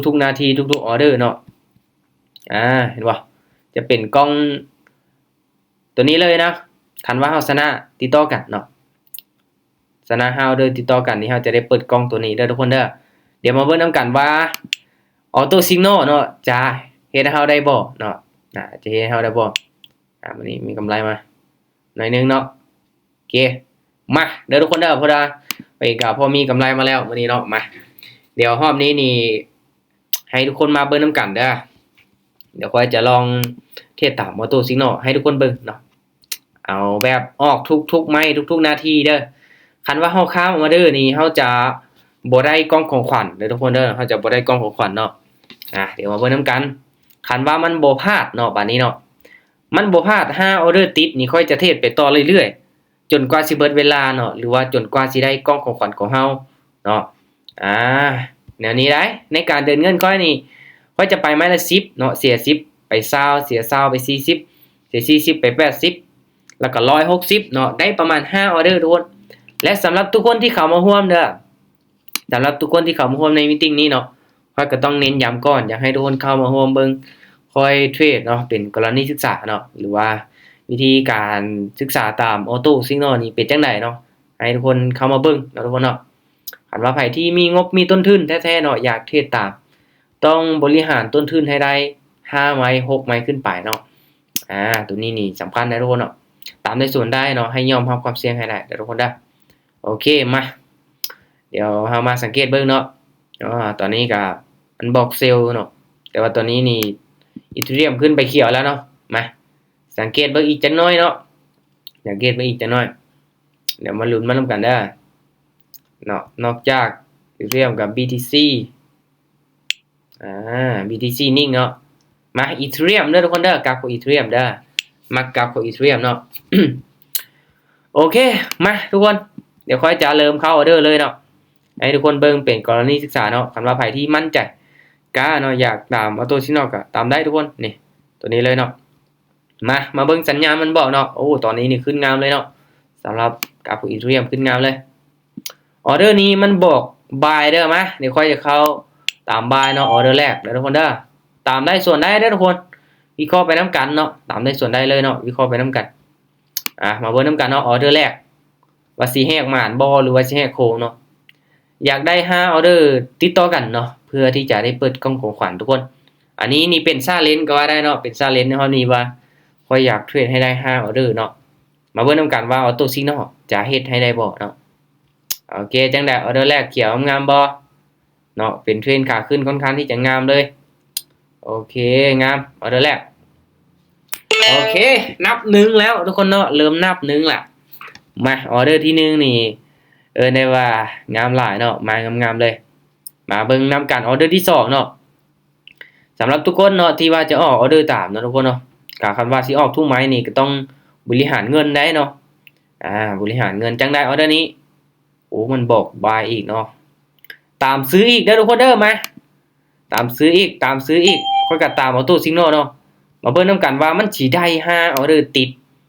ทุกๆนาทีทุกๆออเดอร์เนาะเห็นบ่จะเป็นกล้องตัวนี้เลยนะคันว่าเฮาชนะติดต่อกันเนาะชนะ5ออเดอร์ติดต่อกันนี่เฮาจะได้เปิดกล้องตัวนี้เด้อทุกคนเด้อเดี๋ยวมาเบิ่งนํกันว่าออโต้ซิกนอลเนาะจะเฮ็ดให้เฮาได้บ่เนาะจะเฮ็ดให้เฮาได้บ่มื้อนี้มีกำไรมาหน่อยนึงเนาะโอเคมาเด้อทุกคนเด้อพอดาไปก็พอมีกำไรมาแล้วมื้อนี้เนาะมาเดี๋ยวรอบนี้นี่ให้ทุกคนมาเบิ่งนํกันเด้อเดี๋ยวค่อยจะลองเทสตามออโต้ซิกนอลให้ทุกคนเบิ่งเนาะเอาแบบออกทุกๆไม้ทุกๆนาทีเด้อคันว่าเฮาค้ามออเดอร์นี่เฮาจะบ่ได้กล่องของขวัญเด้อทุกคนเด้อเฮาจะบ่ได้กล่องของขวัญเนาะเดี๋ยวมาเบิ่งนํกันคันว่ามันบ่พลาดเนาะบัดนี้เนาะมันบ่พลาด5ออเดอร์ติดนี่ค่อยจะเทสไปต่อเรื่อยๆจนกว่าสิเบิดเวลาเนาะหรือว่าจนกว่าสิได้กล่องของขวัญของเฮาเนาะแนวนี้ได้ในการเดินเงินค่อยนี่ค่อยจะไปไม้ละ10เนาะเสีย10ไป20เสีย20ไป40เสีย40ไป80แล้วก็160เนาะได้ประมาณ5ออเดอร์ทุกคนและสำหรับทุกคนที่เข้ามาร่วมเด้อสำหรับทุกคนที่เข้ามาร่วมในมีตติงนี้เนาะข้อยก็ต้องเน้นย้ำก่อนอยากให้ทุกคนเข้ามาร่วมเบิ่งคอยเทรดเนาะเป็นกรณีศึกษาเนาะหรือว่าวิธีการศึกษาตามออโต้ซิกนอลนี่เป็นจังไดเนาะให้ทุกคนเข้ามาเบิ่งเนาะทุกคนเนาะคันว่าไผที่มีงบมีต้นทุนแท้ๆเนาะอยากเทรดตามต้องบริหารต้นทุนให้ได้5ไม้6ไม้ขึ้นไปเนาะตัวนี้นี่สำคัญนะทุกคนเนาะตามในส่วนได้เนาะให้ยอมรับความเสี่ยงให้ได้เด้อทุกคนเด้อโอเคมาเดี๋ยวเฮามาสังเกตเบิ่งเนาะตอนนี้ก็มันบอกเซลล์เนาะแต่ว่าตอนนี้นี่อีเธเรียมขึ้นไปเขียวแล้วเนาะมาสังเกตเบิ่งอีกจักหน่อยเนาะสังเกตเบิ่งอีกจักหน่อยเดี๋ยวมาลุ้นมานำกันเด้อเนาะนอกจากอีเธเรียมกับ BTC BTC นิ่งเนาะมาอีเธเรียมเด้อทุกคนเด้อกราฟของอีเธเรียมเด้อมากราฟของอีเธเรียมเนาะ โอเคมาทุกคนเดี๋ยวค่อยจะเริ่มเข้าออเดอร์เลยเนาะให้ทุกคนเบิ่งเป็นกรณีศึกษาเนาะสำหรับใครที่มั่นใจกล้าเนาะอยากตามออโต้ซิกนอลก็ตามได้ทุกคนนี่ตัวนี้เลยเนาะมาเบิ่งสัญญาณมันบอกเนาะโอ้ตอนนี้นี่ขึ้นงามเลยเนาะสำหรับกราฟของอีเธเรียมขึ้นงามเลยออเดอร์นี้มันบอกบายเด้อมาเดี๋ยวค่อยจะเข้าตามบายเนาะออเดอร์แรกเด้อทุกคนเด้อตามได้ส่วนได้เด้อทุกคนวิเคราะห์ไปนํกันเนาะตามได้ส่วนได้เลยเนาะวิเคราะห์ไปนํกันมาเบิ่งนํกันเนาะออเดอร์แรกว่าสิแฮกหม่านบ่หรือว่าสิแฮกโค้งเนาะอยากได้5ออเดอร์ติดต่อกันเนาะเพื่อที่จะได้เปิดกล่องของขวัญทุกคนอันนี้นี่เป็นซาเลนก็ว่าได้เนาะเป็นซาเลนในห้องนี้ว่าข้อยอยากเทรดให้ได้5ออเดอร์เนาะมาเบิ่งนํกันว่าออโต้ซิกนอลจะเฮ็ดให้ได้บ่เนาะโอเคจังได๋ออเดอร์แรกเขียวงามบ่เนาะเป็นเทรนขาขึ้นค่อนข้างที่จะงามเลยโอเคงามออเดอร์แรกโอเคนับ1แล้วทุกคนเนาะเริ่มนับ1ละมาออเดอร์ที่1นี่ได้ว่างามหลายเนาะมางามๆเลยมาเบิ่งนำกันออเดอร์ที่2เนาะสำหรับทุกคนเนาะที่ว่าจะออกออเดอร์ตามเนาะทุกคนเนาะก็คันว่าสิออกทุกไม้นี่ก็ต้องบริหารเงินได้เนาะบริหารเงินจังได้ออเดอร์นี้โอ้มันบอกบายอีกเนาะตามซื้ออีกเด้อทุกคนเด้อมาตามซื้ออีกค่อยก็ตามออโต้ซิกนอลเนาะมาเบิ่งนำกันว่ามันสิได้5ออเดอร์ติด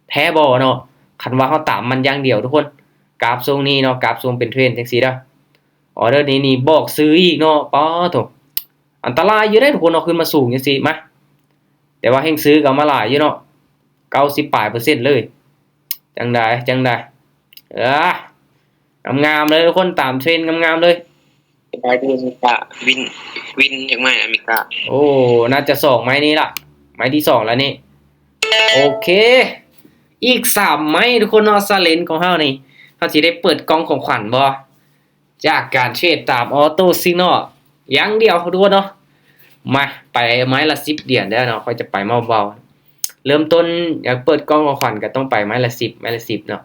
แท้บ่เนาะคันว่าเฮาตามมันอย่างเดียวทุกคนกราฟทรงนี้เนาะกราฟทรงเป็นเทรนจังซี่เด้อออเดอร์นี้นี่บอกซื้ออีกเนาะป๊อโถอันตรายอยู่เด้ทุกคนเอาขึ้นมาสูงจังซี่มาแต่ว่าแฮ่งซื้อก็มาหลายอยู่เนาะ90ปลายเปอร์เซ็นต์เลยจังได๋งามๆเลยทุกคนตามเทรนงามๆเลยได้ที่อเมริกาวินจากไม้อเมริกาโอ้น่าจะ2ไม้นี้ล่ะไม้ที่2แล้วนี่โอเคอีก3ไม้ทุกคนเนาะซาเลนของเฮานี่เฮาสิได้เปิดกล่องของขวัญบ่จากการเทรดตามออโต้ซิกนอลอย่างเดียวทุกคนเนาะมาไปไม้ละ10เหรียญเด้อเนาะค่อยจะไปเบาๆเริ่มต้นอยากเปิดกล่องของขวัญก็ต้องไปไม้ละ10เนาะ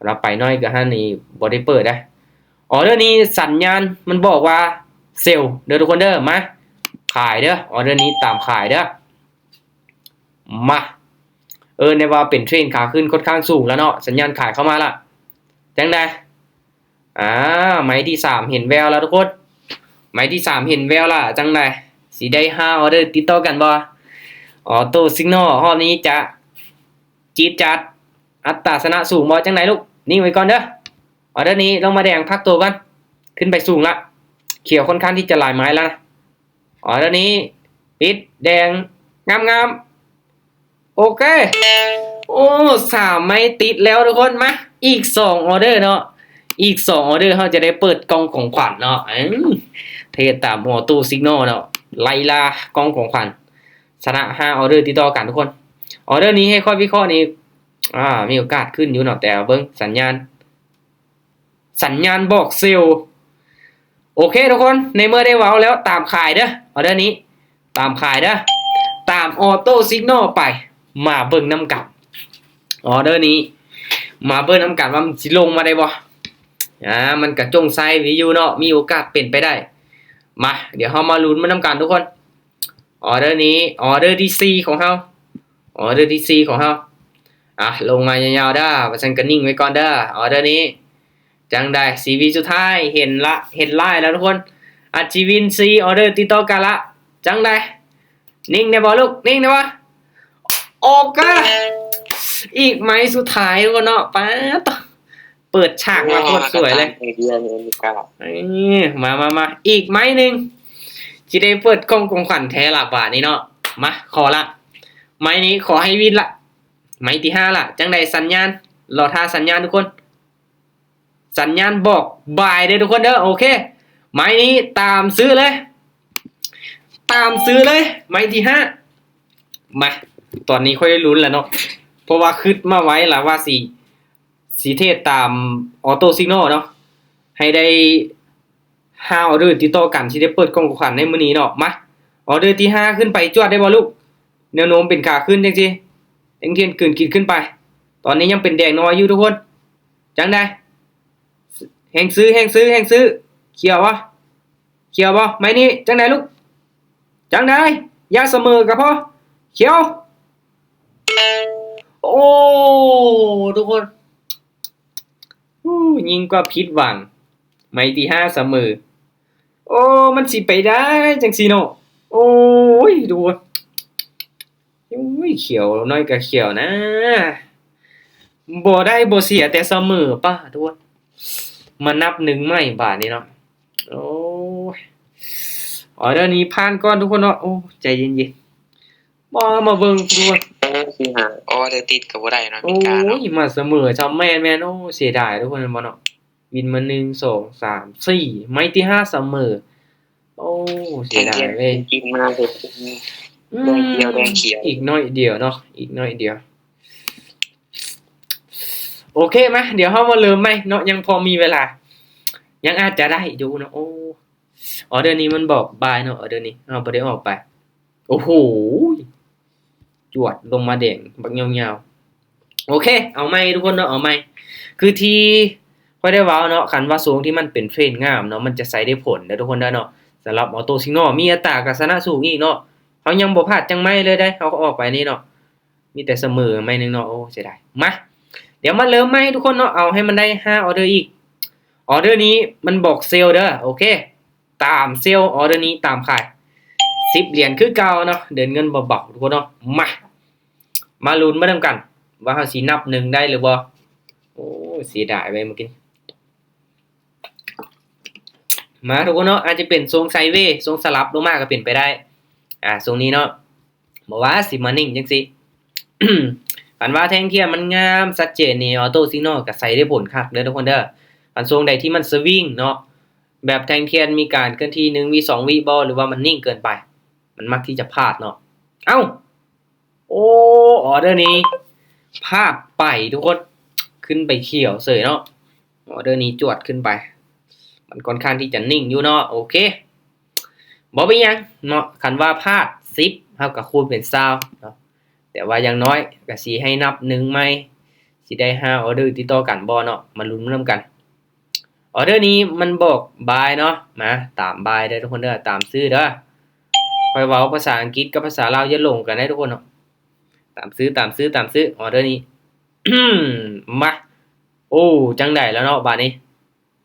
เราไปน้อยก็ห้านี่บ่ได้เปิดได้ออเดอร์นี้สัญญาณมันบอกว่าเซลล์เด้อทุกคนเด้อมาขายเด้อออเดอร์นี้ตามขายเด้อมาในว่าเป็นเทรนขาขึ้นค่อนข้างสูงแล้วเนาะสัญญาณขายเข้ามาละจังได๋ไม้ที่3เห็นแววแล้วทุกคนไม้ที่3เห็นแววละจังได๋สิได้5ออเดอร์ติดต่อกันบ่ออโต้ซิกนอลรอบนี้จะจี๊ดจัดอัตราชนะสูงบ่จังได๋ลูกนิ่งไว้ก่อนเด้อออเดอร์นี้ลงมาแดงพักตัวกันขึ้นไปสูงละเขียวค่อนข้างที่จะหลายไม้แล้วนะ ออเดอร์นี้ติดแดงงามๆโอเคโอ้3ไม้ติดแล้วทุกคนมาอีก2ออเดอร์เนาะอีก2ออเดอร์เราจะได้เปิดกล่องของขวัญเนาะเทตามหัวตู้ซิกนอลเนาะไล่ล่ากล่องของขวัญชนะ5ออเดอร์ติดต่อกันทุกคนออเดอร์นี้ให้ค่อยวิเคราะห์นี้มีโอกาสขึ้นอยู่เนาะแต่เบิ่งสัญญาณบอกเซลล์โอเคทุกคนในเมื่อได้เว้าแล้วตามขายเด้อออเดอร์นี้ตามขายเด้อตามออโต้ซิกนอลไปมาเบิ่งน้ำกันออเดอร์นี้มาเบิ่งน้ำกันว่ามันสิลงมาได้บ่มันกระจงไซวิวเนาะมีโอกาสเป็นไปได้มาเดี๋ยวเฮามาลุ้นมันน้ำกันทุกคนออเดอร์นี้ออเดอร์ที่4ของเฮาออเดอร์ที่4ของเฮาลงมายาวๆเด้อว่าซั่นก็นิ่งไว้ก่อนเด้อออเดอร์นี้จังได้4วิสุดท้ายเห็นไล่แล้วทุกคนอัจจิวิน4ออเดอร์ติดต่อกันละจังได้นิ่งได้บ่ลูกนิ่งได้บ่ออกกะอีกไม้สุดท้ายทุกคนเนาะป๊าดเปิดฉากมาโคตรสวยเลยมาอีกไม้หนึ่งจะได้เปิดกล้องของขวัญแท้ละบาทนี้เนาะมาขอละไม้นี้ขอให้วินละไม้ที่5ละจังใดสัญญาณรอท่าสัญญาณทุกคนสัญญาณบอกบายเด้อทุกคนเด้อโอเคไม้นี้ตามซื้อเลยไม้ที่5มาตอนนี้ค่อยได้ลุ้นแล้วเนาะเพราะว่าคิดมาไว้แล้วว่าสีเทศตามออโต้ซิกนอลเนาะให้ได้5ออเดอร์ติดต่อกันที่ได้เปิดกล่องของขวัญในมื้อนี้เนาะมาออเดอร์ที่5ขึ้นไปจวดได้บ่ลูกแนวโน้มเป็นขาขึ้นจังซี่เทียนเกินกินขึ้นไปตอนนี้ยังเป็นแดงน้อยอยู่ทุกคนจังได้แฮงซื้อเขียวบ่ไม้นี้จังไดลูกจังได้อย่าเสมอกับพ่อเขียวโอ้ทุกคนยิ่งกว่าผิดหวังไม้ที่5เสมอโอ้มันสิไปได้จังซี่เนาะโอ้ยดูโอ้ยเขียวน้อยก็เขียวนะบ่ได้บ่เสียแต่เสมอป่ะทุกคนมานับ1ใหม่บาดนี้เนาะโอ้ยออเดอร์นี้ผ่านก่อนทุกคนเนาะโอ้ใจเย็นๆมาเบิ่งดูสิหาออเดอร์ติดก็บ่ได้เนาะมีโอ้การเนาะยมาเสมอจำแม่นโอ้เสียดายทุกคนบ่เนาะวินมา1 2 3 4ไม้ที่5เสมอโอ้เสียดายเว้ยกินมาเฮ็ดแดงเขียวอีกน้อยเดียวเนาะอีกน้อยเดียวโอเคมั้ยเดี๋ยวเฮามาเริ่มใหม่เนาะยังพอมีเวลายังอาจจะได้อยู่เนาะโอ้ออเดอร์นี้มันบอกบายเนาะออเดอร์นี้เฮาบ่ได้ออกไปโอ้โหจวดลงมาแดงบักยาวๆโอเคเอาใหม่ทุกคนเนาะเอาใหม่คือที่ค่อยได้เว้าเนาะคันว่าทรงที่มันเป็นเฟรนงามเนาะมันจะใช้ได้ผลเด้อทุกคนเด้อเนาะสำหรับออโต้ซิกนอลมีอัตราการชนะสูงอีกเนาะเฮายังบ่พลาดจังไม้เลยได้เฮาก็ออกไปนี่เนาะมีแต่เสมอไม้นึงเนาะโอ้เสียดายมาเดี๋ยวมาเริ่มใหม่ทุกคนเนาะเอาให้มันได้5ออเดอร์อีกออเดอร์นี้มันบอกเซลล์เด้อโอเคตามเซลล์ออเดอร์นี้ตามขาย10เหรียญคือเก่าเนาะเดินเงินเบาๆทุกคนเนาะมาลุ้นมานํกันว่าเฮาสินับ1ได้หรือบ่โอ้เสียดายเว้ยเมื่อกี้มาทุกคนเนาะอาจจะเป็นทรงไซด์เวย์ทรงสลับลงมาก็เป็นไปได้ทรงนี้เนาะบ่ว่าสิมานิ่งจังซี่ คันว่าแท่งเทียนมันงามชัดเจนนี่ออโต้ซิกนอลก็ใส่ได้ผลคักเด้อทุกคนเด้อคันทรงใดที่มันสวิงเนาะแบบแท่งเทียนมีการเคลื่อนที่1วิ2วิบ่หรือว่ามันนิ่งเกินไปมันมักที่จะพลาดเนาะเอ้าโอ้ออเดอร์นี้พลาดไปทุกคนขึ้นไปเขียวเสยเนาะออเดอร์นี้จวดขึ้นไปมันค่อนข้างที่จะนิ่งอยู่เนาะโอเคบ่เป็นหยังเนาะคันว่าพลาด10เท่ากับคูณเป็น20เนาะแต่ว่าอย่างน้อยก็สิให้นับ1ใหม่สิได้5ออเดอร์ติดต่อกันบ่เนาะมาลุ้นนำกันออเดอร์นี้มันบอกบายเนาะมาตามบายเด้อทุกคนเด้อตามซื้อเด้อค่อยเว้าภาษาอังกฤษกับภาษาลาวอย่าหลงกันได้ทุกคนเนาะตามซื้อออเดอร์นี้ มาโอ้จังได๋แล้วเนาะบัดนี้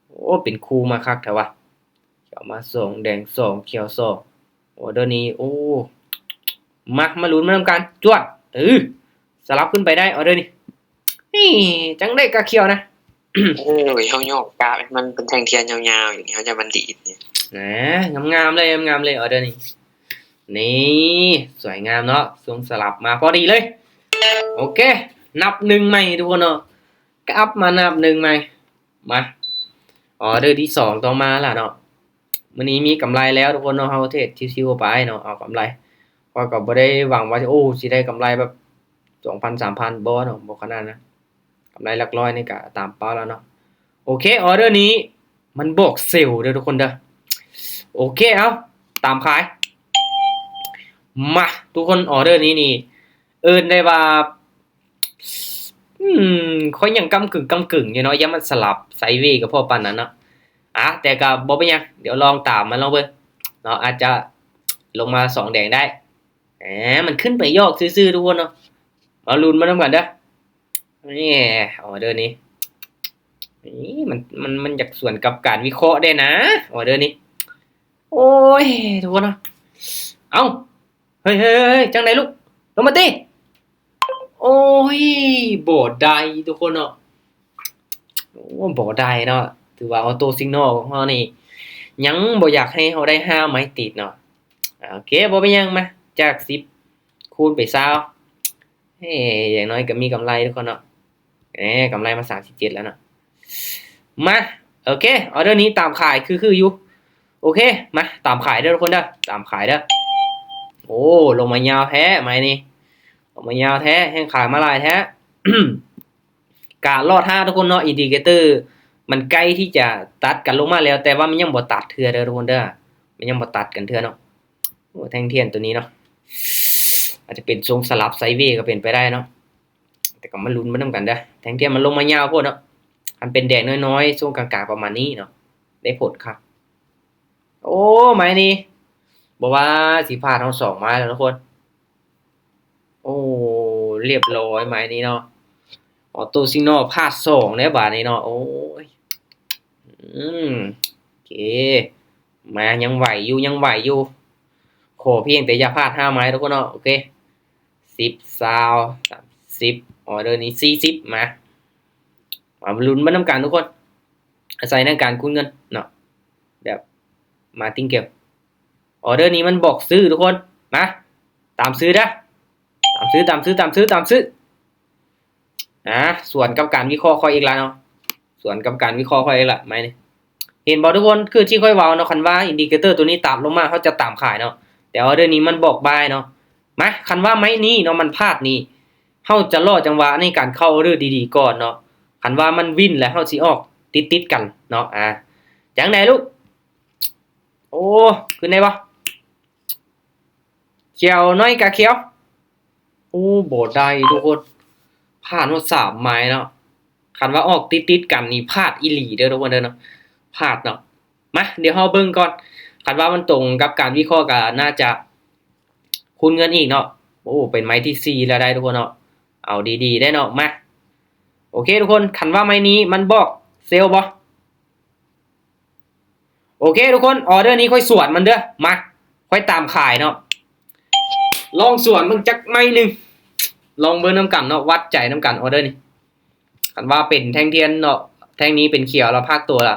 โอ้เป็นคู่มาคักแท้วะเขียวมา2แดง2เขียว2ออเดอร์นี้โอ้มาลุ้นมานำกันจวดสลับขึ้นไปได้ออเดอร์นี้นี่จังได้กะเขียวนะ โอ้ยเฮาโยกกะมันเป็นแท่งเทียนยาวๆอย่างนี้เฮาจะมันดีดนี่งามๆเลยออเดอร์นี้ นี่สวยงามเนาะทรงสลับมาพอดีเลยโอเคนับหนึ่งใหม่ทุกคนเนาะกลับมานับหนึ่งใหม่มาออเดอร์ที่สองต่อมาล่ะเนาะวันนี้มีกำไรแล้วทุกคนเนาะเฮาเทรดชิวๆไปเนาะเอากำไรเพราะก็บ่ได้หวังว่าจะโอ้สิได้กำไรแบบ 2,000 3,000บ่เนาะบ่ขนาดนั้นกำไรหลักร้อยนี่ก็ตามเป้าแล้วเนาะโอเคออเดอร์นี้มันบอกเซลล์เด้อทุกคนเด้อโอเคเอาตามขายมาทุกคนออเดอร์นี้นี่เอิ้นได้ว่าค่อยยังกำกึ่งอยู่เนาะยังมันสลับไซด์เวย์กับพอปานนั้นเนาะแต่ก็บ่เป็นหยังเดี๋ยวลองตามมันลองเบิ่งเนาะอาจจะลงมา2แดงได้มันขึ้นไปยอกซื่อๆทุกคนเนาะมาลุ้นมานํกันเด้อนี่ออเดอร์นี้นี่มันอยากส่วนกับการวิเคราะห์ได้นะออเดอร์นี้โอ้ยทุกคนเนาะเอ้าเฮ้ยจังไดลูกลงมาติโอ้ยบ่ได้ทุกคนเนาะโอ้บ่ได้เนาะถือว่าออโต้ซิกนอลของเฮานี่ยังบ่อยากให้เฮาได้5ไม้ติดเนาะโอเคบ่เป็นหยังมาจาก10คูณไป20อย่างน้อยก็มีกำไรทุกคนเนาะกำไรมา37แล้วเนาะมาโอเคออเดอร์นี้ตามขายคืออยู่โอเคมาตามขายเด้อทุกคนเด้อตามขายเด้อโอ้ลงมายาวแท้ไหมนี่ลงมายาวแท้แห้งขายมาลายแท้ การรอด5ทุกคนเนาะอินดิเคเตอร์มันใกล้ที่จะตัดกันลงมาแล้วแต่ว่ามันยังบ่ตัดเทื่อเด้อทุกคนเด้อมันยังบ่ตัดกันเทื่อเนาะโอ้แท่งเทียนตัวนี้เนาะอาจจะเป็นทรงสลับไซด์เวย์ก็เป็นไปได้เนาะแต่ก็มาลุ้นมานํกันเด้อแท่งเทียนมันลงมายาวโพดเนาะมันเป็นแดงน้อยๆทรงกลางๆประมาณนี้เนาะได้ผลครับโอ้ไม้นี้บอกว่าสิพลาดทั้ง2ไม้แล้วทุกคนโอ้เรียบร้อยไม้นี้เนาะออโต้ซิกนอลพลาด2แล้วบาดนี้เนาะโอ้ยโอเคมายังไหวอยู่ขอเพียงแต่อย่าพลาด5ไม้ทุกคนเนาะโอเค10 20 30ออเดอร์นี้40มาลุ้นมานํกันทุกคนอาศัยในการคูณเงินเนาะแบบมาติ้งเก็บออเดอร์นี้มันบอกซื้อทุกคนมาตามซื้อนะตามซื้อส่วนกับการวิเคราะห์ค่อยอีกแล้วเนาะส่วนกับการวิเคราะห์ค่อยอีกละไหมนี่เห็นบ่ทุกคนคือที่ค่อยเว้าเนาะคันว่าอินดิเคเตอร์ตัวนี้ตามลงมาเขาจะตามขายเนาะแต่ออเดอร์นี้มันบอกบายเนาะมาคันว่าไม้นี้เนาะมันพลาดนี่เฮาจะรอจังหวะในการเข้าออเดอร์ดีๆก่อนเนาะคันว่ามันวินแล้วเฮาสิออกติดๆกันเนาะจังได๋ลูกโอ้ขึ้นได้บ่เขียวน้อยกะเขียวโอ้บ่ได้ทุกคนพลาดหมด3ไม้เนาะคันว่าออกติดๆกันนี่พลาดอีหลีเด้อทุกคนเด้อเนาะพลาดเนาะมาเดี๋ยวเฮาเบิ่งก่อนคันว่ามันตรงกับการวิเคราะห์ก็น่าจะคูณเงินอีกเนาะโอ้เป็นไม้ที่4แล้วได้ทุกคนเนาะเอาดีๆได้เนาะมาโอเคทุกคนคันว่าไม้นี้มันบอกเซลล์บ่โอเคทุกคนออเดอร์นี้ค่อยสวนมันเด้อมาค่อยตามขายเนาะลองสวนมึงจักไม้นึงลองเบิ่งนํกันเนาะวัดใจนํกันออเดอร์นี้คันว่าเป็นแท่งเทียนเนาะแท่งนี้เป็นเขียวแล้วภาคตัวล่ะ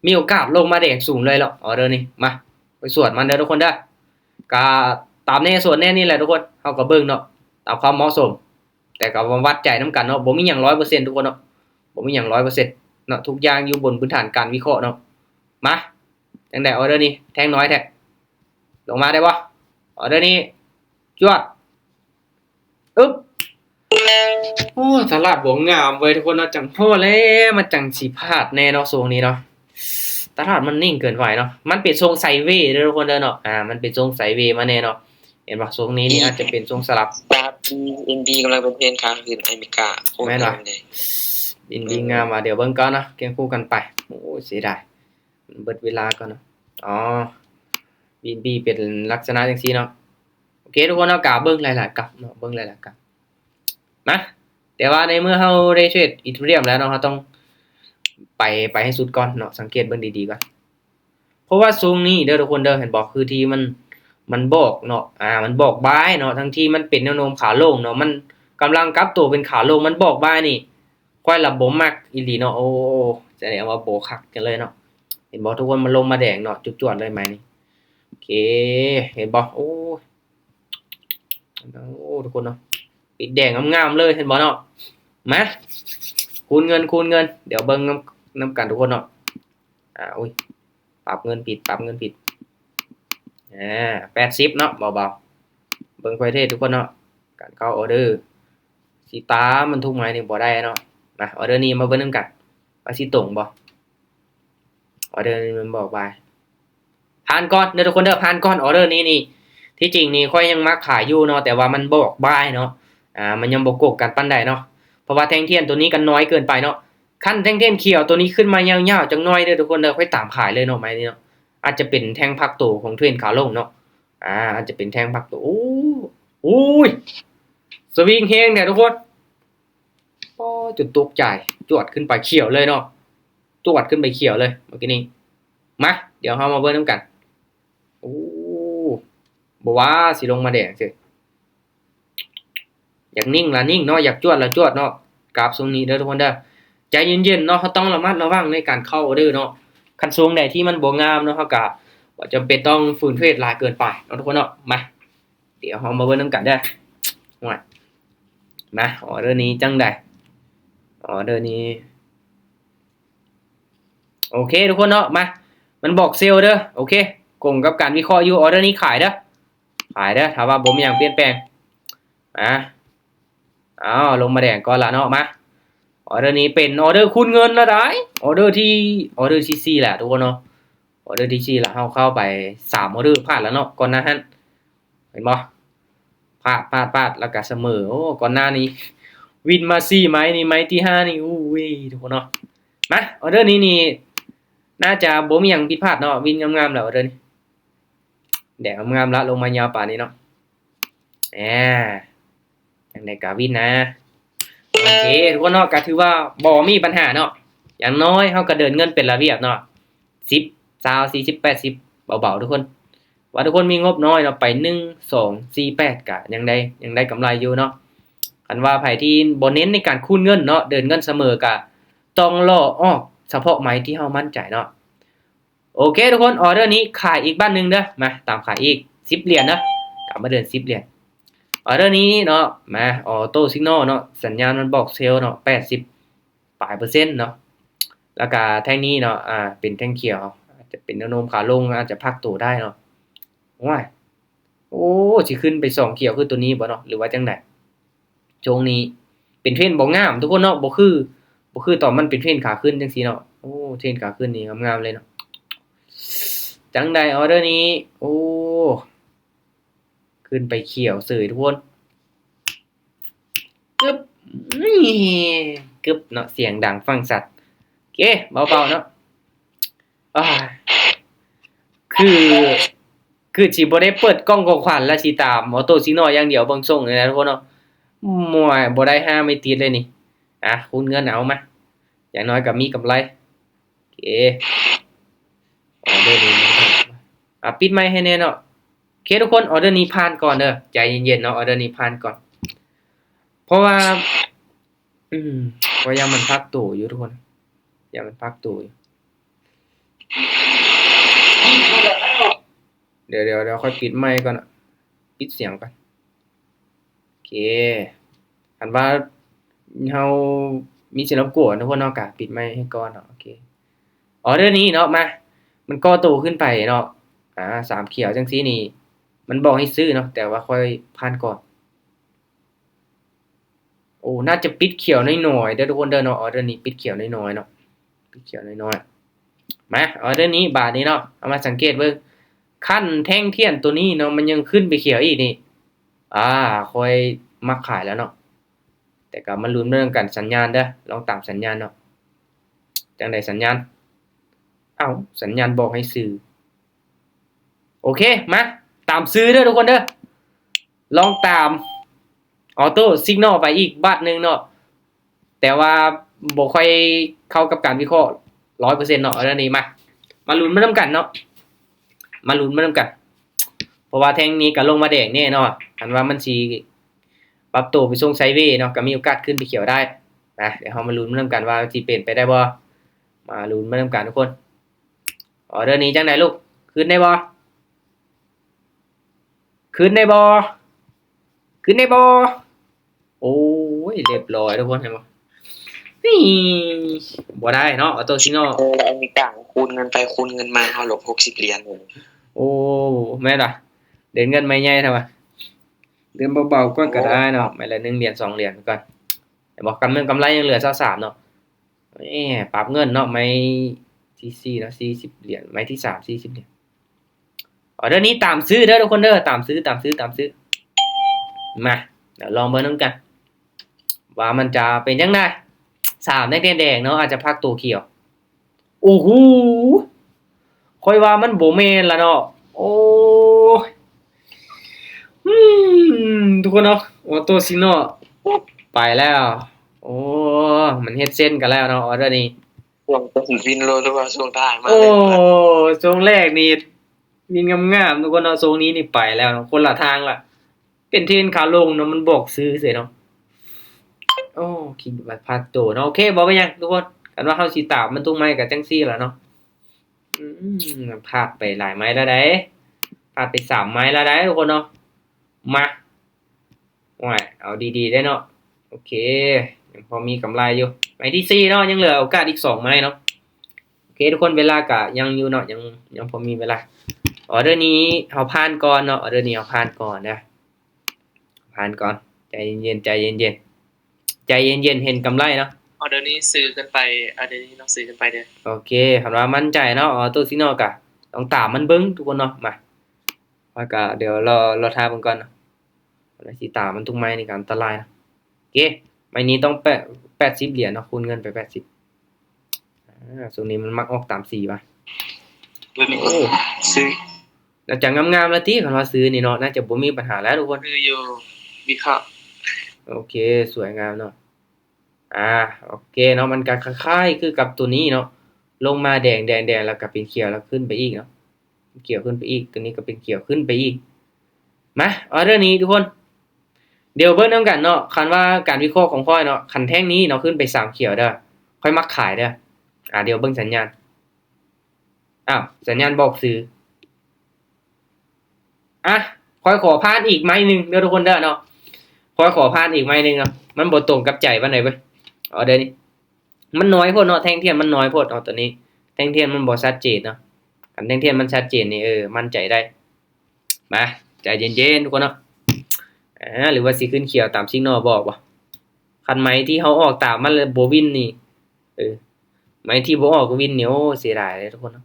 มีโอกาสลงมาแดงสูงเลยหรอกออเดอร์นี้มาไปสวนมันเด้อทุกคนเด้อก็ตามแน่ส่วนแน่นี่แหละทุกคนเฮาก็เบิ่งเนาะตามความเหมาะสมแต่ก็วัดใจนํกันเนาะบ่มีหยัง 100% ทุกคนเนาะบ่มีหยัง 100%เนาะทุกอย่างอยู่บนพื้นฐานการวิเคราะห์เนาะมาจังได๋ออเดอร์นี้แท่งน้อยแท้ลงมาได้บ่ออเดอร์นี้จวดอึ๊บโอ้ตลาดบ่งามเว้ยทุกคนเนาะจังพอแล้วมันจังสิพลาดแน่เนาะทรงนี้เนาะตลาดมันนิ่งเกินไปเนาะมันเป็นทรงไซด์เวย์เด้อทุกคนเด้อเนาะมันเป็นทรงไซด์เวย์มาแน่เนาะเห็นบ่ทรงนี้นี่อาจจะเป็นทรงสลับดาบ BNB กำลังเป็นเทรนด์ค้างคืนอเมริกาโคตรงามเลยดีงามว่ะเดี๋ยวเบิ่งก่อนเนาะเคียงคู่กันไปโอ้เสียดายเบิดเวลาก่อนเนาะอ๋อ BNB เป็นลักษณะจังซี่เนาะโอเคทุกคนเนาะกะเบิ่งหลายๆกับเนาะเบิ่งหลายๆกับมาแต่ว่าในเมื่อเฮาได้เทรดอีเธเรียมแล้วเนาะเฮาต้องไปให้สุดก่อนเนาะสังเกตเบิ่งดีๆก่อนเพราะว่าทรงนี้เด้อทุกคนเด้อเห็นบ่คือที่มันบอกเนาะมันบอกบายเนาะทั้งที่มันเป็นแนวโน้มขาลงเนาะมันกำลังกลับตัวเป็นขาลงมันบอกบายนี่ค่อยละบ่มักอีหลีเนาะโอ้แสดงว่าบ่คักกันเลยเนาะเห็นบ่ทุกคนมันลงมาแดงเนาะจุดจวดเลยไหมนี่โอเคเห็นบ่โอ้ โอ้ทุกคนเนาะปิดแดงงามๆเลยเห็นบ่เนาะมาคูณเงินเดี๋ยวเบิ่งน้ำกันทุกคนเนาะอุ้ยปรับเงินผิด80เนาะเบาๆเบิ่งไฟเทศทุกคนเนาะการเข้าออเดอร์สิตามมันทุกไม้นี่บ่ได้เนาะมาออเดอร์นี้มาเบิ่งนำกันว่าสิตรงบ่ออเดอร์นี้มันบอกไปผ่านก่อนเด้อทุกคนเด้อผ่านก่อนออเดอร์นี้นี่ที่จริงนี่ค่อยยังมักขายอยู่เนาะแต่ว่ามันบอกบายเนาะมันยังบ่กกกันปานใดเนาะเพราะว่าแท่งเทียนตัวนี้กันน้อยเกินไปเนาะขั้นแท่งเทียนเขียวตัวนี้ขึ้นมายาวๆจังน้อยเด้อทุกคนเด้อค่อยตามขายเลยเนาะไม้นี้เนาะอาจจะเป็นแท่งพักโตของเทรนขาลงเนาะอาจจะเป็นแท่งพักโตโอ้ยสวิงเฮงเนี่ยทุกคนป้อจนตกใจจวดขึ้นไปเขียวเลยเนาะจวดขึ้นไปเขียวเลยเมื่อกี้นี้มาเดี๋ยวเฮามาเบิ่งนำกันโอ้บ่ว่าสิลงมาแดงซิอยากนิ่งล่ะนิ่งเนาะอยากจวดล่ะจวดเนาะกราฟทรงนี้เด้อทุกคนเด้อใจเย็นๆเนาะเฮาต้องระมัดระวังในการเข้าเด้อเนาะคันทรงใดที่มันบ่งามเนาะเฮาก็บ่จำเป็นต้องฝืนเทรดหลายเกินไปเนาะทุกคนเนาะมาเดี๋ยวเฮามาเบิ่งนำกันเด้อว่ามาออเดอร์นี้จังได๋ออเดอร์นี้โอเคทุกคนเนาะมามันบอกเซลล์เด้อโอเคกงกับการวิเคราะห์อยู่ออเดอร์นี้ขายเด้อถ้าว่าบ่มีหยังเปลี่ยนแปลงลงมาแดงก่อนละเนาะมาออเดอร์นี้เป็นออเดอร์คูณเงินละได้ออเดอร์ที่4แหละทุกคนเนาะออเดอร์ที่4ละเฮาเข้าไป3ออเดอร์พลาดแล้วเนาะก่อนหน้านั้นเห็นบ่พลาดแล้วก็เสมอโอ้ก่อนหน้านี้วินมา4ไม้นี่ไม้ที่5นี่อู้ยทุกคนเนาะมาออเดอร์นี้นี่น่าจะบ่มีหยังผิดพลาดเนาะวินงามๆแล้วออเดอร์นี้แดงงามๆละลงมายาวป่านนี้เนาะจังได๋ก็วินนะโอเคทุกคนเนาะก็ถือว่าบ่มีปัญหาเนาะอย่างน้อยเฮาก็เดินเงินเป็นระเบียบเนาะ10 20 40 80เบาๆทุกคนว่าทุกคนมีงบน้อยเนาะไป1 2 4 8ก็ยังได้กำไรอยู่เนาะคันว่าไผที่บ่เน้นในการคูณเงินเนาะเดินเงินเสมอก็ต้องรอออกเฉพาะไม้ที่เฮามั่นใจเนาะโอเคทุกคนออเดอร์นี้ขายอีกบ้านนึงเด้อมาตามขายอีก10เหรียญนะกลับมาเดิน10เหรียญออเดอร์นี้เนาะมาออโต้ซิกนอลเนาะสัญญาณมันบอกเซลล์เนาะ80ปลายเปอร์เซ็นต์เนาะแล้วก็แท่งนี้เนาะเป็นแท่งเขียวอาจจะเป็นแนวโน้มขาลงอาจจะพักตัวได้เนาะว้ายโอ้สิขึ้นไป2เขียวคือตัวนี้บ่เนาะหรือว่าจังได๋ช่วงนี้เป็นเทรนบ่งามทุกคนเนาะบ่คือตอนมันเป็นเทรนขาขึ้นจังซี่เนาะโอ้เทรนขาขึ้นนี่งามๆเลยเนาะจังได๋ออเดอร์นี้โอ้ขึ้นไปเขียวเสยทุกคนกึบนี่กึบเนาะเสียงดังฟังชัดโอเคเบาๆเนาะคือสิบ่ได้เปิดกล้องของขวัญและสิตามออโต้ซิกนอลอย่างเดียวเบิ่งส่งเลยนะทุกคนเนาะมั่วบ่ได้5ไม่ติดเลยนี่คูณเงินเอามาอย่างน้อยก็มีกำไรโอเคออเดอร์นี้ปิดไมค์ให้แน่เนาะโอเคทุกคนออเดอร์นี้ผ่านก่อนเด้อใจเย็นๆเนาะออเดอร์นี้ผ่านก่อนเพราะว่าเพราะยามมันพักตู่อยู่ทุกคนยามมันพักตู่อยู่เดี๋ยวค่อยปิดไมค์ก่อนปิดเสียงก่อนโอเคอันว่าเฮามีเสียงรบกวนทุกคนเนาะก็ปิดไมค์ให้ก่อนเนาะโอเคออเดอร์นี้เนาะมามันก่อตัวขึ้นไปเนาะ3เขียวจังซี่นี่มันบอกให้ซื้อเนาะแต่ว่าค่อยผ่านก่อนโอ้น่าจะปิดเขียวน้อยๆเด้อทุกคนเด้อเนาะออเดอร์นี้ปิดเขียวน้อยๆเนาะปิดเขียวน้อยๆมาออเดอร์นี้บาทนี้เนาะเอามาสังเกตเบิ่งขั้นแท่งเทียนตัวนี้เนาะมันยังขึ้นไปเขียวอีกนี่ค่อยมักขายแล้วเนาะแต่ก็มาลุ้นเรื่องกันสัญญาณเด้อลองตามสัญญาณเนาะจังได๋สัญญาณสัญญาณบอกให้ซื้อโอเคมาตามซื้อเด้อทุกคนเด้อลองตามออโต้ซิกนอลไปอีกบาทนึงเนาะแต่ว่าบ่ค่อยเข้ากับการวิเคราะห์ 100% เนาะอันนี้มาลุ้นมานํกันเนาะมาลุ้นมานํกันเพราะว่าแท่งนี้ก็ลงมาแดงแน่เนาะอันว่ามันสิปรับตัวไปทรงไซด์เวย์เนาะก็มีโอกาสขึ้นไปเขียวได้เดี๋ยวเฮามาลุ้นมานํกันว่าสิเป็นไปได้บ่มาลุ้นมานํกันทุกคนออเดอร์นี้จังได๋ลูกขึ้นได้บ่ ขึ้นได้บ่โอ้ยเรียบร้อยทุกคนเห็นบ่นี่บ่ได้เนาะออโตซิโน อันนี้ต่างคูณเงินไปคูณเงินมาเฮาลบ60เหรียญเลย โอ้แม่นล่ะเดินเงินไม่ใหญ่เท่าว่าเดินเบาๆก่อนก็ได้เนาะไม่ละ1เหรียญ2เหรียญก่อนแต่บอกกำไรยังเหลือ23เนาะปรับเงินเนาะไม่ที่4เนาะ40เหรียญไม่ที่3 40เหรียญออเดอร์นี้ตามซื้อเด้อทุกคนเด้อตามซื้อมาเดี๋ยวลองเบิ่งนำกันว่ามันจะเป็นจังได๋3แดงๆเนาะอาจจะพักตัวเขียวโอ้โหค่อยว่ามันบ่แม่นล่ะเนาะโอ้ทุกคนเนาะออโตซิโนไปแล้ว โอ้มันเฮ็ดเส้นกันแล้วเนาะออเดอร์นี้ ช่วงต้นวินโลหรือว่าช่วงท้ายมา โอ้ เลย ทรงแรกนี่มีงามๆทุกคนเนาะทรงนี้นี่ไปแล้วเนาะคนละทางล่ะ เป็นเทรนขาลงเนาะมันบอกซื้อเสียเนาะโอ้คิดว่าพลาดตัวเนาะโอเคบ่เป็นหยังทุกคนกันว่าเฮาสิตามมันตรงไม้ก็จังซี่ล่ะเนาะพลาดไปหลายไม้แล้วเด้พลาดไป3ไม้แล้วเด้ทุกคนเนาะมาโอ้ยเอาดีๆได้เนาะโอเคยังพอมีกำไรอยู่ไม้ที่4เนาะยังเหลือโอกาสอีก2ไม้เนาะโอเคทุกคนเวลาก็ยังอยู่เนาะยังพอมีเวลาออเดอร์นี้เฮาผ่านก่อนเนาะออเดอร์นี้เฮาผ่านก่อนนะผ่านก่อนใจเย็นๆใจเย็นๆใจเย็นๆเห็นกำไรเนาะ ออเดอร์นี้ซื้อกันไปออเดอร์นี้ต้องซื้อกันไปเด้อ โอเคคำว่ามั่นใจเนาะออโตซิโนกะต้องตามมันเบิ่งทุกคนเนาะมาว่าก็เดี๋ยวรอทาเบิ่งก่อนเนาะว่าสิตามมันทุกไม้นี่ก็อันตรายนะโอเคไม้นี้ต้อง80เหรียญเนาะคูณเงินไป80ช่วงนี้มันมักออกตาม4ป่ะ ตัวนี้ก็ซื้อ แล้วจะงามๆแล้วติคันว่าซื้อนี่เนาะน่าจะบ่มีปัญหาแล้วทุกคน คืออยู่วิเคราะห์ โอเคสวยงามเนาะโอเคเนาะมันก็คล้ายๆคือกับตัวนี้เนาะลงมาแดงแล้วก็เป็นเขียวแล้วขึ้นไปอีกเนาะเขียวขึ้นไปอีกตัวนี้ก็เป็นเขียวขึ้นไปอีกมาออเดอร์นี้ทุกคน เดี๋ยวเบิ่งนำกันเนาะคันว่าการวิเคราะห์ของข้อยเนาะคันแท่งนี้เนาะขึ้นไป3เขียวเด้อค่อยมักขายเด้อเดี๋ยวเบิ่งสัญญาณอ้าวสัญญาณบอกซื้อค่อยขอพานอีกไม้นึงเด้อทุกคนเด้อเนาะค่อยขอพานอีกไม้นึงเนาะมันบ่ตรงกับใจปานใดเว้ยออเดอร์นี้มันน้อยโพดเนาะแท่งเทียนมันน้อยโพดตัวนี้แท่งเทียนมันบ่ชัดเจนเนาะคันแท่งเทียนมันชัดเจนนี่มั่นใจได้มาใจเย็นๆทุกคนเนาะหรือว่าสิขึ้นเขียวตามสิกนอลบอกบ่คันไหมที่เฮาออกตามมันเลยบ่วินนี่ไหมที่บ่ออกก็วินนี่โอ้เสียดายเลยทุกคนเนาะ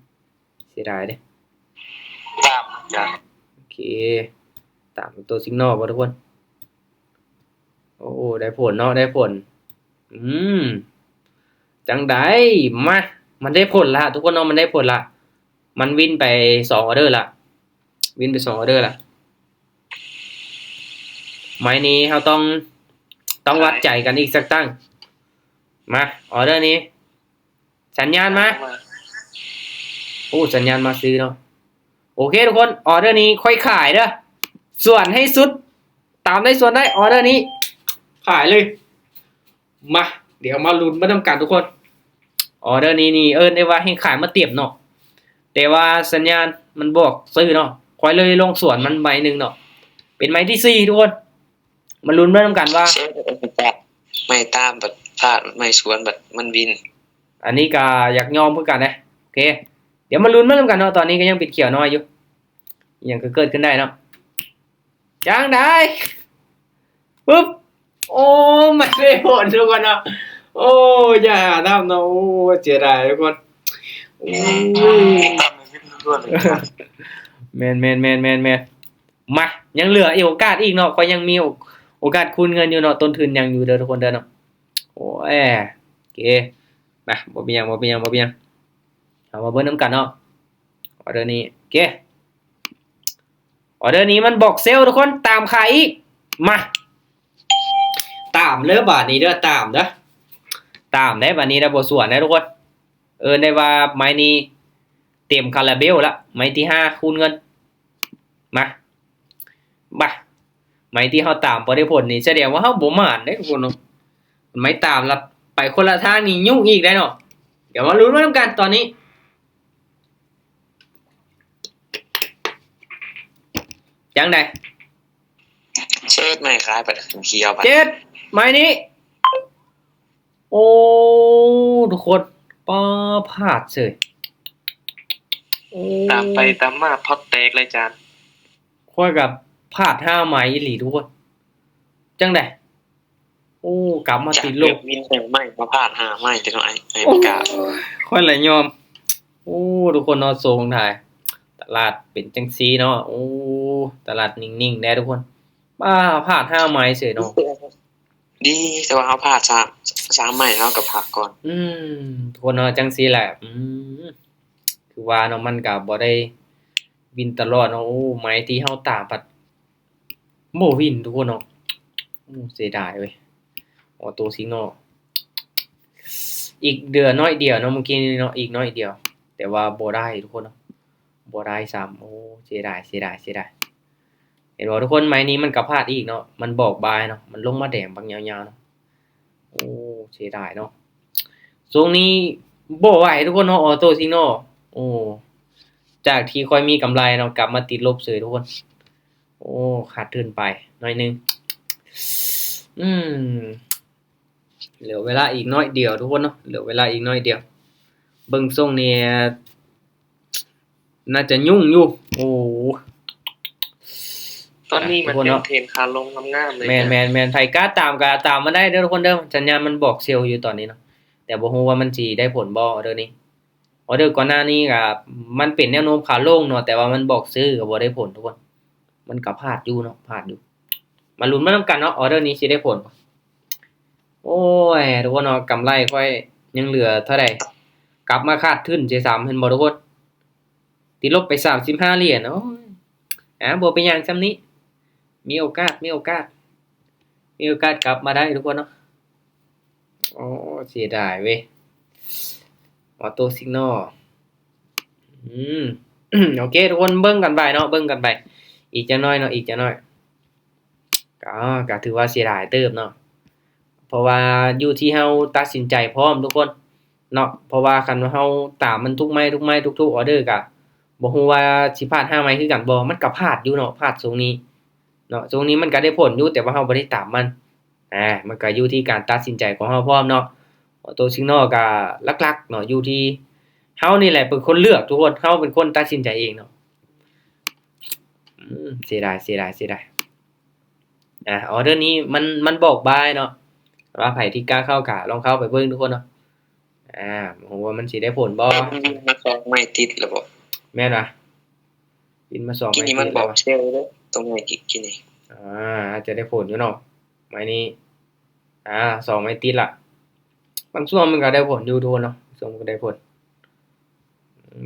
เสียดายเด้ ตามจ้ะ โอเคตามตัวสิกนอลบ่ทุกคนโอ้ได้ผลเนาะได้ผลจังได๋มามันได้ผลละทุกคนเนาะมันได้ผลละมันวินไป2ออเดอร์ละวินไป2ออเดอร์ละไม้นี้เราต้องวัดใจกันอีกสักตั้งมาออเดอร์นี้สัญญาณมาโอ้สัญญาณมาซื้อเนาะโอเคทุกคนออเดอร์นี้ค่อยขายเด้อส่วนให้สุดตามได้ส่วนได้ออเดอร์นี้ขายเลยมาเดี๋ยวมาลุ้นมาทำกันทุกคนออเดอร์นี้นี่ได้ว่าให้ขายมาเตรียมเนาะแต่ว่าสัญญาณมันบอกซื้อเนาะค่อยเลยลงส่วนมันใบนึงเนาะเป็นไม้ที่4ทุกคนมาลุ้นมาทำกันว่า ไม่ตามบัดพลาดไม่สวนบัดมันวิน อันนี้ก็อยากยอมเพื่อกันนะโอเคเดี๋ยวมาลุ้นมาทำกันเนาะตอนนี้ก็ยังปิดเขียวน้อยอยู่ยังก็เกิดขึ้นได้เนาะจังได้ปึ๊บโอ้ไม่ได้ผลทุกคนเนาะโอ้อย่าทำเนาะโอ้เสียดายทุกคนโอ้ ตามไม่วินล้วนเลยครับ แมนมายังเหลืออีกโอกาสอีกเนาะก็ยังมีโอกาสคูณเงินอยู่เนาะต้นทุนยังอยู่เด้อทุกคนเด้อเนาะโอ้ยโอเคมาบ่เป็นหยังเอามาเบิ่งนำกันเนาะออเดอร์นี้โอเคออเดอร์นี้มันบอกเซลล์ทุกคนตามขายอีกมาตามเด้อบาดนี้เด้อตามเด้อตามได้บาดนี้ได้บ่ส่วนได้ทุกคนได้ว่าไม้นี้เต็มคาราเบลละไม้ที่5คูณเงินมาไม้ที่เฮาตามบ่ได้ผลนี่แสดงว่าเฮาบ่หมานเด้ทุกคนเนาะไม้ตามละไปคนละทางนี่ยุ่งอีกได้เนาะเดี๋ยวมาลุ้นนำกันตอนนี้จังได๋ เชิดไม่คล้ายไปเคียวไป เจ็ดไม้นี้ โอ้ทุกคนป้าพลาดเฉยโอ้ ตามไปตามมาพอดแตกเลยจาน ค่อยกับพลาด5 ไม้อีหลีทุกคน จังได๋โอ้กลับมา จาก ติดล เลือก บ วินแต่ไม่มาพลาดหาไม่จะน้อยไอ้ โอ้ ประกาศ ค่อยละยอม โอ้ทุกคนเนาะทรงถ่าย ตลาดเป็นจังซี่เนาะโอ้ตลาดนิ่งๆแน่ทุกคนป้าพลาด5 ไม้เฉยเนาะ ดีแต่ว่าเขาพลาดสามไม่เขากับผักก่อน ทุกคนเนาะจังซี่แหละ คือว่าเนาะมันก็บ่ได้วินตลอดเนาะโอ้ไม้ที่เฮาตามพัดบ่วินทุกคนเนาะโอ้เสียดายเว้ยออโตซิโนอีกเดือนน้อยเดียวเนาะเมื่อกี้นี้เนาะอีกน้อยเดียว แต่ว่าบ่ได้ทุกคนเนาะบ่ได้ซ้ำโอ้เสียดายเห็นบ่ทุกคนไม้นี้มันก็พลาดอีกเนาะมันบอกบายเนาะมันลงมาแดงบางยาวๆเนาะโอ้เสียดายเนาะช่วงนี้บ่ไหวทุกคนเนาะออโตซิโนโอ้จากที่ค่อยมีกำไรเนาะกลับมาติดลบเฉยทุกคน โอ้ขาดทุนไปหน่อยนึงเหลือเวลาอีกน้อยเดียวทุกคนเนาะเหลือเวลาอีกน้อยเดียวเบิ่งทรงเนี่ยน่าจะยุ่งอยู่โอ้ ตอนนี้มัน ทุกคน เป็น เนาะ เทรนขาลงงามๆเลย แม่นไผกล้าตามก็ตามมาได้เด้อทุกคนเด้อสัญญาณมันบอกเซลล์อยู่ตอนนี้เนาะแต่บ่ฮู้ว่ามันสิได้ผลบ่เด้อนี้ออเดอร์ก่อนหน้านี้ก็มันเป็นแนวโน้มขาลงเนาะแต่ว่ามันบอกซื้อก็บ่ได้ผลทุกคน มันก็พลาดอยู่เนาะพลาดอยู่มาลุ้นมานำกันเนาะออเดอร์นี้สิได้ผลบ่โอ้ยทุกคนเนาะกำไรค่อยยังเหลือเท่าใดกลับมาขาดทุนเจ3เห็นบ่ทุกคนติดลบไป35เหรียญโอ้ยบ่เป็นหยังส่ำนี้ มีโอกาสกลับมาได้ทุกคนเนาะโอ้เสียดายเว้ยออโตซิกนอลโอเคทุกคนเบิ่งกันไปเนาะเบิ่งกันไปอีกจักหน่อยเนาะอีกจักหน่อยก็ถือว่าเสียดายเติบเนาะเพราะว่าอยู่ที่เฮาตัดสินใจพร้อมทุกคนเนาะเพราะว่าคันว่าเฮาตามมันทุกไม้ทุกๆออเดอร์ก็บ่ฮู้ว่าสิพลาด5ไม้คือกันบ่มันก็พลาดอยู่เนาะพลาดตรงนี้เนาะตรงนี้มันก็ได้ผลอยู่แต่ว่าเฮาบ่ได้ตามมันมันก็อยู่ที่การตัดสินใจของเฮาพร้อมเนาะออโตซิกนอลก็หลักๆเนาะอยู่ที่เฮานี่แหละเป็นคนเลือกทุกคนเฮาเป็นคนตัดสินใจเองเนาะเสียดายออเดอร์นี้มันบอกบายเนาะว่าไผที่กล้าเข้าก็ลองเข้าไปเบิ่งทุกคนเนาะโหว่ามันสิได้ผลบ่ วินมาสองไม่ติดแล้วบ่ แม่นบ่บินมา2 กิน ไม้ นี้มัน ติด บ แล้ อ ว กเซลล์เลยตรงไหนกินนี่ อาจจะได้ผลอยู่เนาะไม้นี้2ไม้ติดละบางช่วงมันก็ได้ผลอยู่ทุกคนเนาะช่วงมันก็ได้ผล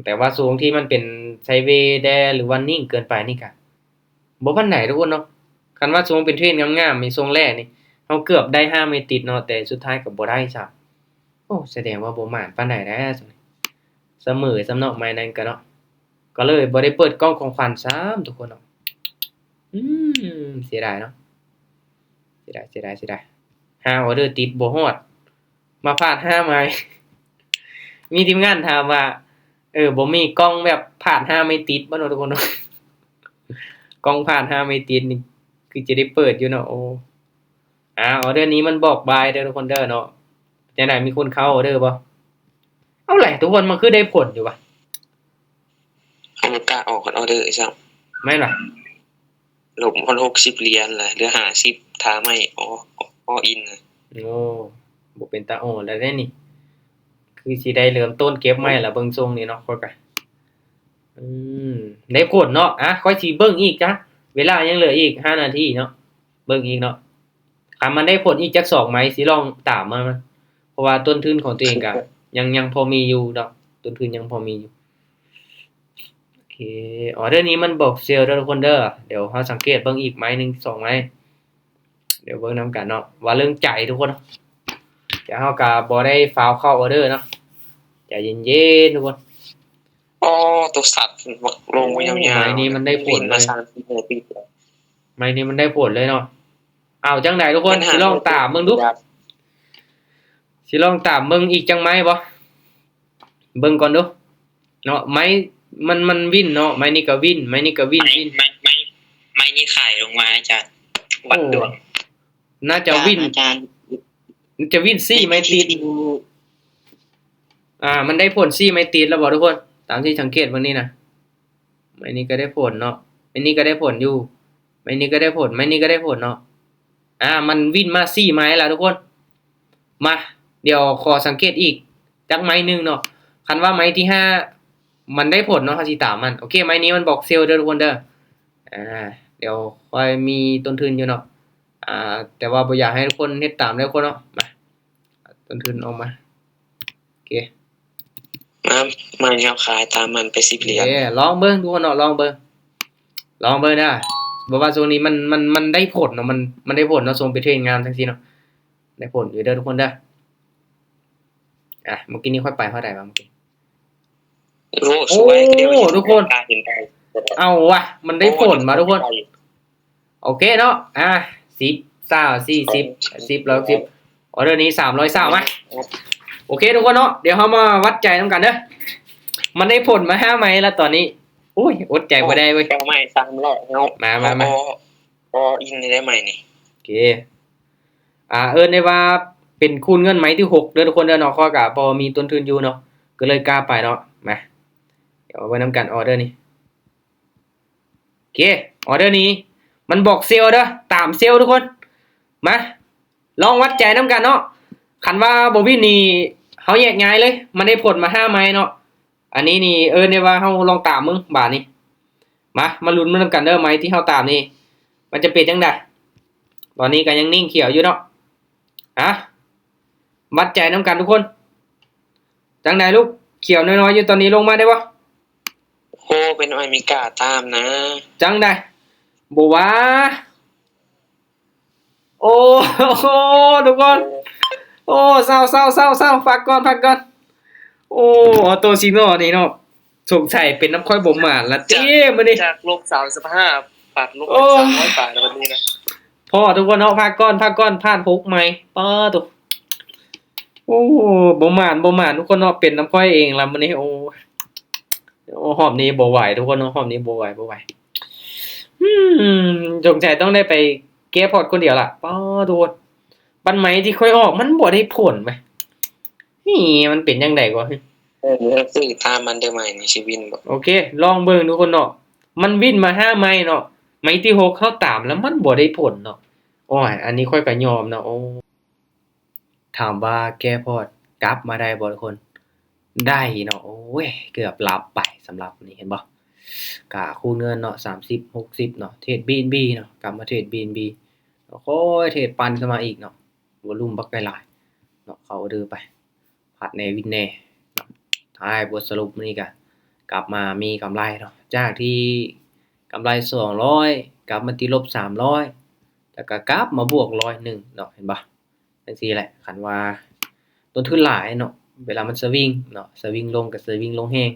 แต่ว่าช่วงที่มันเป็นไซด์เวย์แดหรือว่านิ่งเกินไปนี่ก็บ่ปานใดทุกคนเนาะคันว่าช่วงเป็นเทรนงามๆนี่ช่วงแรกนี่เฮาเกือบได้5ไม้ติดเนาะแต่สุดท้ายก็บ่ได้ซ้ำโอ้แสดงว่าบ่หมานปานใดแท้เสมอสำเนาะไม้นั้นก็เนาะก็เลยบ่ได้เปิดกล้องของขวัญซ้ำทุกคนเนาะเสียดายเนาะเสียดาย5ออเดอร์ติดบ่ฮอดมาพลาด5ไม้ มีทีมงานถามว่าบ่มีกล้องแบบผ่าน5ไม่ติดบ่เนาะทุกคนเนาะ กล้องผ่าน5ไม่ติดนี่คือจะได้เปิดอยู่เนาะโอ้ออเดอร์นี้มันบอกบายเด้อทุกคนเด้อเนาะจังได๋มีคนเข้าออเดอร์บ่เอาแหละทุกคนมันคือได้ผลอยู่ว่ะ เอามันกล้าออกกันออเดอร์ซัง แม่นบ่ หลบคน60เหรียญเลยเหลือ50ท้าไม่ออินเลย โอ้บ่เป็นตาอ้อแล้วเด้นี่คือสิได้เริ่มต้นเก็บใหม่ล่ะเบิ่งทรงนี่เนาะค่อยก็ได้ผลเนาะค่อยสิเบิ่งอีกจ้ะเวลายังเหลืออีก5นาทีเนาะเบิ่งอีกเนาะคันมันได้ผลอีกจัก2ไหมสิลองตามมันเพราะว่าต้นทุนของตัวเองก็ยังพอมีอยู่ดอกต้นทุนยังพอมีอยู่โอเคออเดอร์นี้มันบอกเซลล์เด้อทุกคนเด้อเดี๋ยวเฮาสังเกตเบิ่งอีกไหมหนึ่ง2ไหมเดี๋ยวเบิ่งนํกันเนาะว่าเรื่องใจทุกคนเดี๋ยวเฮาก็บ่ได้ฟาวเข้าออเดอร์เนาะใจเย็นๆทุกคน ตัวสัตว์ลงไว้ยาวๆ ไม้นี้มันได้ผลเลย มา30นาที ไม้นี้มันได้ผลเลยเนาะอ้าวจังไดทุกคนสิลองตามเบิ่งดูสิลองตามเบิ่งอีกจังไหมบ่เบิ่งก่อนดูเนาะไม้มันวินเนาะไม้นี้ก็วินไม้นี้ก็วิน ไม่นี่ขายลงมาอาจารย์ วัดดวง น่าจะวิน อาจารย์ จะวินซี่ไม้ติดมันได้ผลซี่ไม้ติดแล้วบ่ทุกคนตามที่สังเกตวันนี้นะไม้นี้ก็ได้ผลเนาะไม้นี้ก็ได้ผลอยู่ไม้นี้ก็ได้ผลไม้นี้ก็ได้ผลเนาะมันวินมาซี่ไม้แล้วทุกคนมาเดี๋ยวขอสังเกตอีกจักไม้นึงเนาะคันว่าไม้ที่5มันได้ผลเนาะเฮาสิตามมันโอเคไม้นี้มันบอกเซลล์เด้อทุกคนเด้อเดี๋ยวค่อยมีต้นทุนอยู่เนาะแต่ว่าบ่อยากให้ทุกคนเฮ็ดตามเด้อทุกคนเนาะมาต้นทุนออกมาโอเค มาเฮาขายตามมันไป10เหรียญ ลองเบิ่งทุกคนเนาะลองเบิ่งนะบ่ว่าช่วงนี้มันได้ผลเนาะมันได้ผลเนาะส่งไปเทรนงานจังซี่เนาะได้ผลอยู่เด้อทุกคนเด้อเมื่อกี้นี้ค่อยไปเท่าใดวะเมื่อกี้ โอ้สวยเดี๋ยว ทุกคน เห็นได้ เอาว่ะมันได้ผลมาทุกคนโอเคเนาะ10 20 40 10 110ออเดอร์นี้320มาโอเคทุกคนเนาะเดี๋ยวเฮามาวัดใจนำกันเด้อมันได้ผลมา5ไม้แล้วตอนนี้อุ้ยอดใจบ่ได้เว้ย เอาใหม่300เฮา มา อินได้ใหม่นี่ โอเคได้ว่าเป็นคูณเงินไม้ที่6เด้อทุกคนเด้อเนาะข้อก็บ่มีต้นทุนอยู่เนาะก็เลยกล้าไปเนาะมาเดี๋ยวไว้นำกันออเดอร์นี้โอเคออเดอร์นี้มันบอกเซลล์เด้อตามเซลล์ทุกคนมาลองวัดใจนำกันเนาะคันว่าบ่วินนี่เฮาแยกย้ายเลยมันได้ผลมา5ไม้เนาะอันนี้นี่ได้ว่าเฮาลองตามมึงบาดนี้มาลุ้นมันนำกันเด้อไม้ที่เฮาตามนี่มันจะเป็นจังได๋ตอนนี้ก็ยังนิ่งเขียวอยู่เนาะวัดใจนำกันทุกคนจังไดลูกเขียวน้อยๆอยู่ตอนนี้ลงมาได้บ่ โอ้เป็นอ้อยมีกล้าตามนะ จังได้บ่ว่าโอ้โหทุกคนโอ้เศร้าพักก่อนโอ้ออโตซิโน่นี่เนาะสงสัยเป็นน้ำค่อยบ่หมานละเต้มื้อนี้ จากลบ35ปัดลบ300 บาทในวันนี้นะ พ่อทุกคนเนาะพักก่อนพลาด6ไม้ป้าตุโอ้บ่หมานทุกคนเนาะเป็นน้ำค่อยเองละมื้อนี้โอ้หอบนี้บ่ไหวทุกคนเนาะหอบนี้บ่ไหวสงสัยต้องได้ไปแก้พอร์ตคนเดียวล่ะป้าโดนบันไหมที่ค่อยออกมันบ่ได้ผลไหมนี่มันเป็นจังได๋กว่าซื้อตามมันได้ใหม่ในชีวิตบ่ โอเคลองเบิ่งทุกคนเนาะมันวินมา5ไม้เนาะไม้ที่6เข้าตามแล้วมันบ่ได้ผลเนาะโอ้ยอันนี้ค่อยก็ยอมเนาะโอ้ถามว่าแก้พอร์ตกลับมาได้บ่ทุกคนได้เนาะโอ้ยเกือบหลับไปสำหรับนี่เห็นบ่กะคูณเงินเนาะ30 60เนาะเทรด BNB เนาะกลับมาเทรด BNB โอ้โหเทรดปันขึ้นมาอีกเนาะวอลุ่มบักหลายๆเนาะเข้าดื้อไปพัดแน่วินแน่เนาะท้ายบทสรุปนี่ก็กลับมามีกำไรเนาะจากที่กำไร200กลับมาติดลบ300แล้วก็กลับมาบวก100เนาะเห็นบ่จังซี่แหละคันว่าต้นทุนหลายเนาะเวลามันสวิงเนาะสวิงลงก็สวิงลงแฮง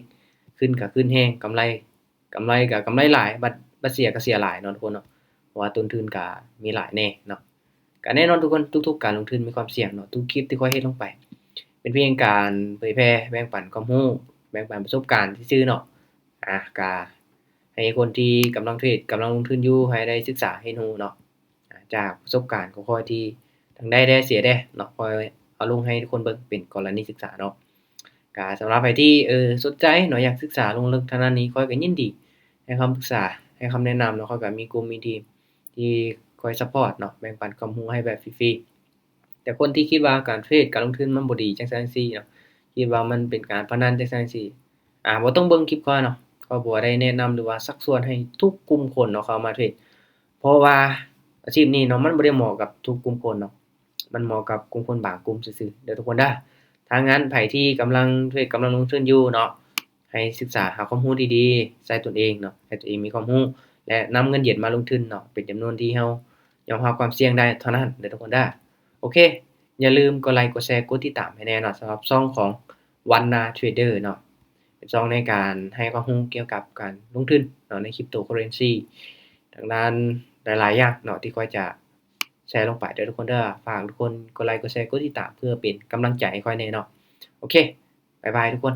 ขึ้นก็ขึ้นแฮงกำไรก็กำไรหลายบัดเสียก็เสียหลายเนาะทุกคนเนาะเพราะว่าต้นทุนก็มีหลายแน่เนาะก็แน่นอนทุกคนทุกๆการลงทุนมีความเสี่ยงเนาะทุกคลิปที่ข้อยเฮ็ดลงไปเป็นเพียงการเผยแพร่แบ่งปันความรู้แบ่งปันประสบการณ์ซื่อๆเนาะก็ให้คนที่กำลังเทรดกำลังลงทุนอยู่ให้ได้ศึกษาให้รู้เนาะจากประสบการณ์ของข้อยที่ทั้งได้เสียได้เนาะข้อยเอาลงให้ทุกคนเบิ่งเป็นกรณีศึกษาเนาะก็สำหรับใครที่สนใจเนาะอยากศึกษาลงลึกทางด้านนี้ข้อยก็ยินดีให้คำปรึกษาให้คำแนะนำเนาะข้อยก็มีกลุ่มมีทีมที่คอยซัปพอร์ตเนาะแบ่งปันความรู้ให้แบบฟรีๆแต่คนที่คิดว่าการเทรดการลงทุนมันบ่ดีจังซั่นจังซี่เนาะคิดว่ามันเป็นการพนันจังซั่นจังซี่บ่ต้องเบิ่งคลิปข้อยเนาะข้อยบ่ได้แนะนำหรือว่าชักชวนให้ทุกกลุ่มคนเนาะเข้ามาเทรดเพราะว่าอาชีพนี้เนาะมันบ่ได้เหมาะกับทุกกลุ่มคนเนาะมันเหมาะกับกลุ่มคนบางกลุ่มซื่อๆเด้อทุกคนเด้อถ้างั้นไผที่กำลังเทรดกำลังลงทุนอยู่เนาะให้ศึกษาหาความรู้ดีๆใส่ตนเองเนาะให้ตัวเองมีความรู้และนำเงินเหรียญมาลงทุนเนาะเป็นจำนวนที่เฮายอมรับความเสี่ยงได้เท่านั้นเด้อทุกคนเด้อโอเคอย่าลืมกดไลค์กดแชร์กดติดตามให้แน่เนาะสำหรับช่องของวันนาเทรดเดอร์เนาะเป็นช่องในการให้ความรู้เกี่ยวกับการลงทุนเนาะใน Cryptocurrency ทางด้านหลายๆอย่างเนาะที่ข้อยจะแชร์ลงไปเด้อทุกคนเด้อฝากทุกคนกดไลค์กดแชร์กดติดตามเพื่อเป็นกำลังใจให้ข้อยแน่เนาะโอเคบ๊ายบายทุกคน